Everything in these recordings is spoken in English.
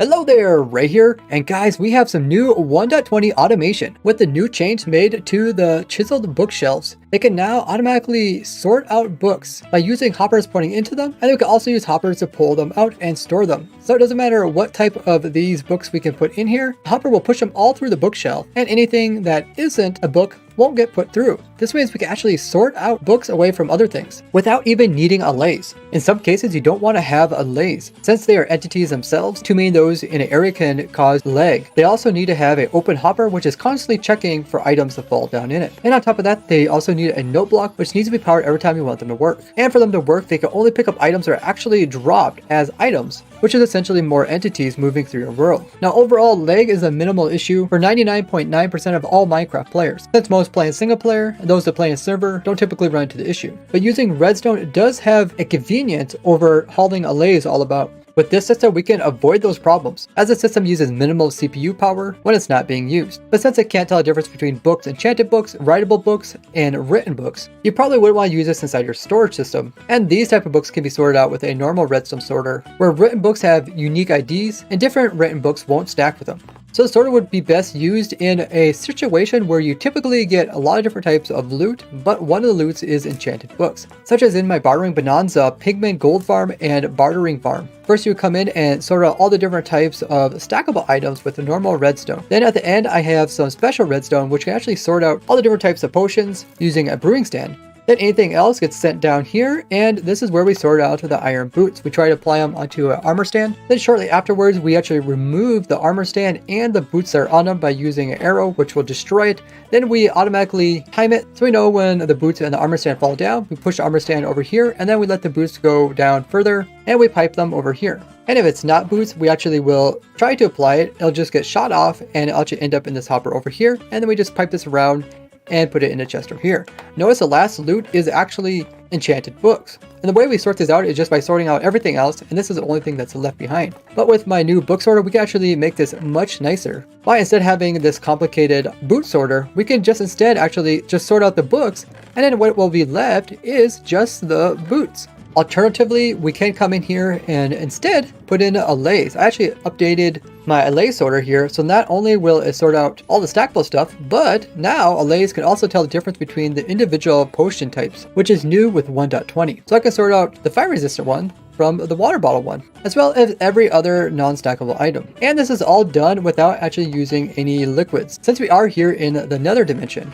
Hello there, Ray here, and guys, we have some new 1.20 automation. With the new change made to the chiseled bookshelves, it can now automatically sort out books by using hoppers pointing into them, and we can also use hoppers to pull them out and store them. So it doesn't matter what type of these books we can put in here, the hopper will push them all through the bookshelf, and anything that isn't a book won't get put through. This means we can actually sort out books away from other things without even needing a laze. In some cases, you don't want to have a laze. Since they are entities themselves, too many of those in an area can cause lag. They also need to have an open hopper, which is constantly checking for items to fall down in it. And on top of that, they also need a note block, which needs to be powered every time you want them to work. And for them to work, they can only pick up items that are actually dropped as items, which is essentially more entities moving through your world. Now, overall, lag is a minimal issue for 99.9% of all Minecraft players, since most play in single player and those that play in server don't typically run into the issue. But using redstone does have a convenience over hauling a laze all about. With this system, we can avoid those problems, as the system uses minimal CPU power when it's not being used. But since it can't tell the difference between books, enchanted books, writable books, and written books, you probably wouldn't want to use this inside your storage system. And these type of books can be sorted out with a normal redstone sorter, where written books have unique IDs and different written books won't stack with them. So the sorter would be best used in a situation where you typically get a lot of different types of loot, but one of the loots is enchanted books, such as in my bartering bonanza, pigment gold farm, and bartering farm. First, you would come in and sort out all the different types of stackable items with the normal redstone. Then at the end, I have some special redstone, which can actually sort out all the different types of potions using a brewing stand. Then anything else gets sent down here, and this is where we sort out the iron boots. We try to apply them onto an armor stand. Then shortly afterwards, we actually remove the armor stand and the boots that are on them by using an arrow, which will destroy it. Then we automatically time it, so we know when the boots and the armor stand fall down. We push the armor stand over here, and then we let the boots go down further, and we pipe them over here. And if it's not boots, we actually will try to apply it. It'll just get shot off, and it'll actually end up in this hopper over here, and then we just pipe this around and put it in a chest over here. Notice the last loot is actually enchanted books. And the way we sort this out is just by sorting out everything else, and this is the only thing that's left behind. But with my new book sorter, we can actually make this much nicer. By instead of having this complicated boot sorter, we can just instead actually just sort out the books, and then what will be left is just the boots. Alternatively, we can come in here and instead put in a laze. I actually updated my laze sorter here, so not only will it sort out all the stackable stuff, but now a laze can also tell the difference between the individual potion types, which is new with 1.20. So I can sort out the fire resistant one from the water bottle one, as well as every other non-stackable item. And this is all done without actually using any liquids, since we are here in the nether dimension.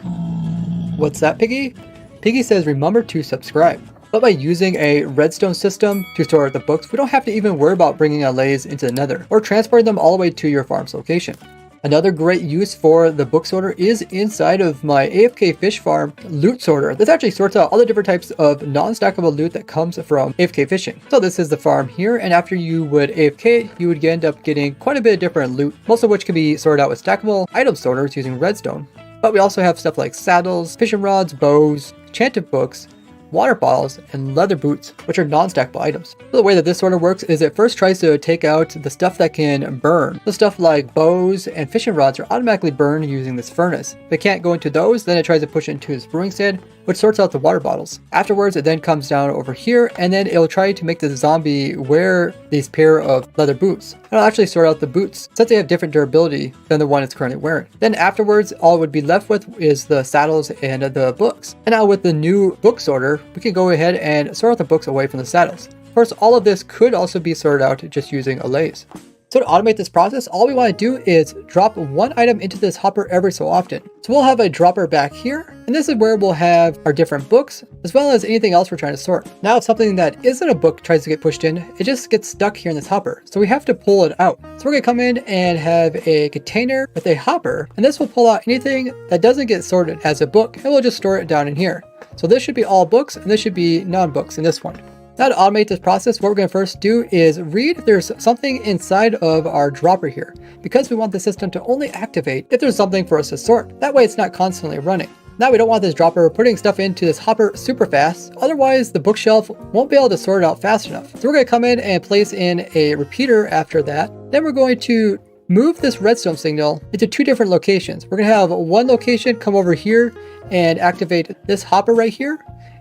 What's that, Piggy? Piggy says, remember to subscribe. But by using a redstone system to store the books, we don't have to even worry about bringing a laze into the nether or transporting them all the way to your farm's location. Another great use for the book sorter is inside of my AFK fish farm loot sorter. This actually sorts out all the different types of non-stackable loot that comes from AFK fishing. So this is the farm here, and after you would AFK, you would end up getting quite a bit of different loot, most of which can be sorted out with stackable item sorters using redstone. But we also have stuff like saddles, fishing rods, bows, enchanted books, water bottles, and leather boots, which are non-stackable items. So the way that this sorter works is it first tries to take out the stuff that can burn. The stuff like bows and fishing rods are automatically burned using this furnace. If it can't go into those, then it tries to push it into this brewing stand, which sorts out the water bottles. Afterwards, it then comes down over here, and then it'll try to make the zombie wear these pair of leather boots. And it'll actually sort out the boots, since they have different durability than the one it's currently wearing. Then afterwards, all it would be left with is the saddles and the books. And now with the new book sorter, we can go ahead and sort out the books away from the saddles. Of course, all of this could also be sorted out just using a laze. So to automate this process, all we want to do is drop one item into this hopper every so often. So we'll have a dropper back here, and this is where we'll have our different books, as well as anything else we're trying to sort. Now if something that isn't a book tries to get pushed in, it just gets stuck here in this hopper. So we have to pull it out. So we're gonna come in and have a container with a hopper, and this will pull out anything that doesn't get sorted as a book, and we'll just store it down in here. So this should be all books, and this should be non-books in this one. Now to automate this process, what we're going to first do is read if there's something inside of our dropper here, because we want the system to only activate if there's something for us to sort. That way it's not constantly running. Now we don't want this dropper putting stuff into this hopper super fast, otherwise the bookshelf won't be able to sort it out fast enough. So we're going to come in and place in a repeater after that. Then we're going to move this redstone signal into two different locations. We're going to have one location come over here and activate this hopper right here.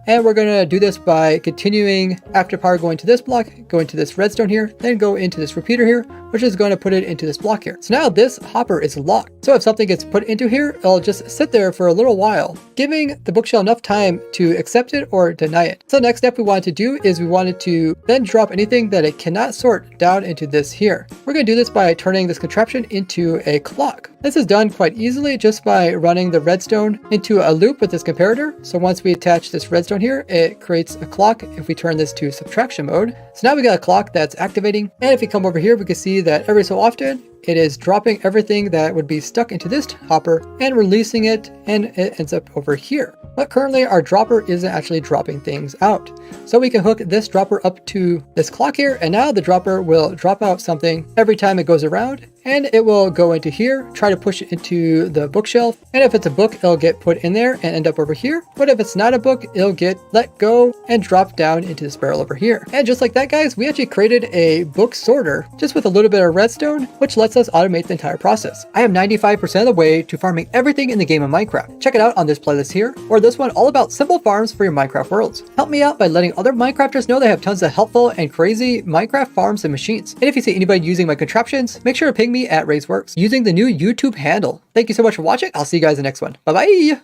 And we're going to do this by continuing after power going to this block, going to this redstone here, then go into this repeater here, which which is going to put it into this block here. So now this hopper is locked. So if something gets put into here, it'll just sit there for a little while, giving the bookshelf enough time to accept it or deny it. So the next step we wanted to do is we wanted to then drop anything that it cannot sort down into this here. We're going to do this by turning this contraption into a clock. This is done quite easily just by running the redstone into a loop with this comparator. So once we attach this redstone here, it creates a clock if we turn this to subtraction mode. So now we got a clock that's activating. And if we come over here, we can see that every so often it is dropping everything that would be stuck into this hopper and releasing it, and it ends up over here. But currently our dropper isn't actually dropping things out. So we can hook this dropper up to this clock here, and now the dropper will drop out something every time it goes around, and it will go into here, try to push it into the bookshelf. And if it's a book, it'll get put in there and end up over here. But if it's not a book, it'll get let go and drop down into this barrel over here. And just like that, guys, we actually created a book sorter just with a little bit of redstone, which lets us automate the entire process. I am 95% of the way to farming everything in the game of Minecraft. Check it out on this playlist here, or this one all about simple farms for your Minecraft worlds. Help me out by letting other Minecrafters know they have tons of helpful and crazy Minecraft farms and machines. And if you see anybody using my contraptions, make sure to ping me at Xray using the new YouTube handle. Thank you so much for watching. I'll see you guys in the next one. Bye bye.